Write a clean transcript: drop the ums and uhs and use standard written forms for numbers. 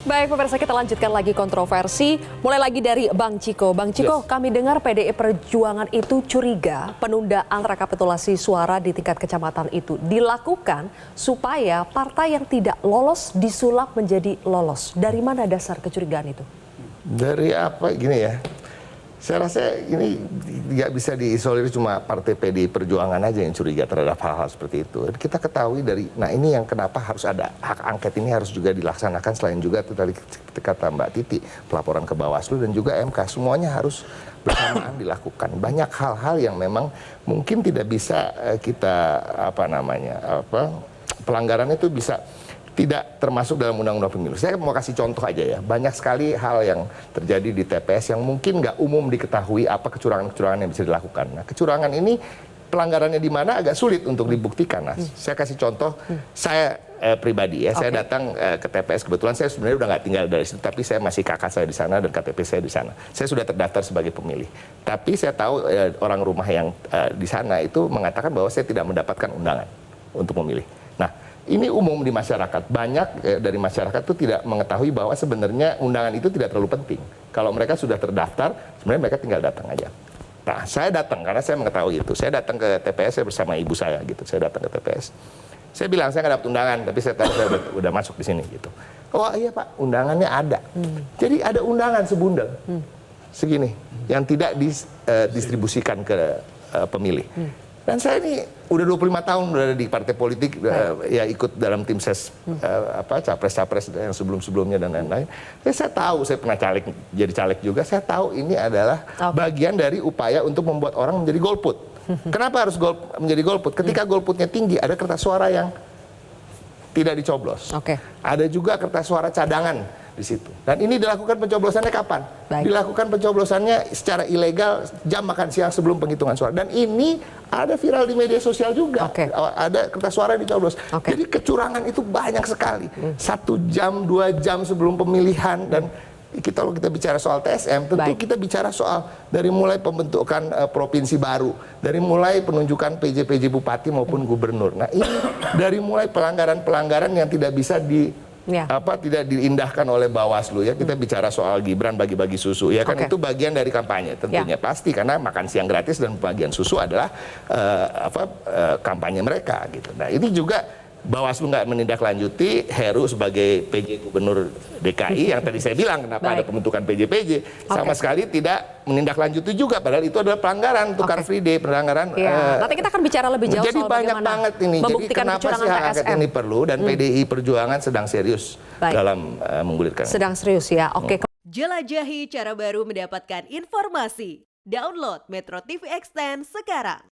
Baik pemirsa, kita lanjutkan lagi kontroversi. Mulai lagi dari Bang Ciko. Bang Ciko, kami dengar PDI Perjuangan itu curiga penundaan rekapitulasi suara di tingkat kecamatan itu dilakukan supaya partai yang tidak lolos disulap menjadi lolos. Dari mana dasar kecurigaan itu? Dari apa gini ya? Saya rasa ini nggak bisa diisolir cuma partai PDI Perjuangan aja yang curiga terhadap hal-hal seperti itu. Kita ketahui dari, nah ini yang kenapa harus ada hak angket ini harus juga dilaksanakan selain juga tadi kata Mbak Titi, pelaporan ke Bawaslu dan juga MK, semuanya harus bersamaan dilakukan. Banyak hal-hal yang memang mungkin tidak bisa kita pelanggaran itu bisa tidak termasuk dalam undang-undang pemilu. Saya mau kasih contoh aja ya. Banyak sekali hal yang terjadi di TPS yang mungkin nggak umum diketahui apa kecurangan-kecurangan yang bisa dilakukan. Nah, kecurangan ini pelanggarannya di mana agak sulit untuk dibuktikan. Nah, saya kasih contoh, saya pribadi ya, saya datang ke TPS, kebetulan saya sebenarnya udah nggak tinggal dari situ, tapi saya masih kakak saya di sana dan KTP saya di sana. Saya sudah terdaftar sebagai pemilih. Tapi saya tahu orang rumah yang di sana itu mengatakan bahwa saya tidak mendapatkan undangan untuk memilih. Nah, ini umum di masyarakat. Banyak dari masyarakat itu tidak mengetahui bahwa sebenarnya undangan itu tidak terlalu penting. Kalau mereka sudah terdaftar, sebenarnya mereka tinggal datang aja. Nah, saya datang karena saya mengetahui itu. Saya datang ke TPS, saya bersama ibu saya gitu. Saya datang ke TPS. Saya bilang saya nggak dapat undangan, tapi saya tahu saya udah masuk di sini gitu. Oh iya Pak, undangannya ada. Jadi ada undangan sebundel segini yang tidak didistribusikan ke pemilih. Dan saya ini udah 25 tahun berada di partai politik, ya ikut dalam tim ses capres-capres yang sebelum-sebelumnya dan lain-lain. Saya tahu, saya pernah jadi caleg juga, saya tahu ini adalah bagian dari upaya untuk membuat orang menjadi golput. Kenapa harus menjadi golput? Ketika golputnya tinggi, ada kertas suara yang tidak dicoblos. Ada juga kertas suara cadangan di situ. Dan ini dilakukan pencoblosannya kapan? Dilakukan pencoblosannya secara ilegal jam makan siang sebelum penghitungan suara. Dan ini ada viral di media sosial juga. Ada kertas suara yang dicoblos. Jadi kecurangan itu banyak sekali. 1 jam, 2 jam sebelum pemilihan. Dan kalau kita bicara soal TSM, tentu kita bicara soal dari mulai pembentukan provinsi baru, dari mulai penunjukan PJ Bupati maupun gubernur. Nah ini dari mulai pelanggaran-pelanggaran yang tidak bisa tidak diindahkan oleh Bawaslu ya. Kita bicara soal Gibran bagi-bagi susu ya kan, itu bagian dari kampanye tentunya pasti, karena makan siang gratis dan bagian susu adalah kampanye mereka gitu. Nah ini juga Bawaslu nggak menindaklanjuti, Heru sebagai PJ Gubernur DKI yang tadi saya bilang kenapa ada pembentukan PJ sama sekali tidak menindaklanjuti juga, padahal itu adalah pelanggaran untuk Car Free Day, pelanggaran. Nanti kita akan bicara lebih jauh jadi soal banyak bagaimana banget ini. Jadi kenapa sih hak angket ini perlu, dan PDI Perjuangan sedang serius dalam menggulirkan. Sedang serius ya. Jelajahi cara baru mendapatkan informasi. Download Metro TV Extend sekarang.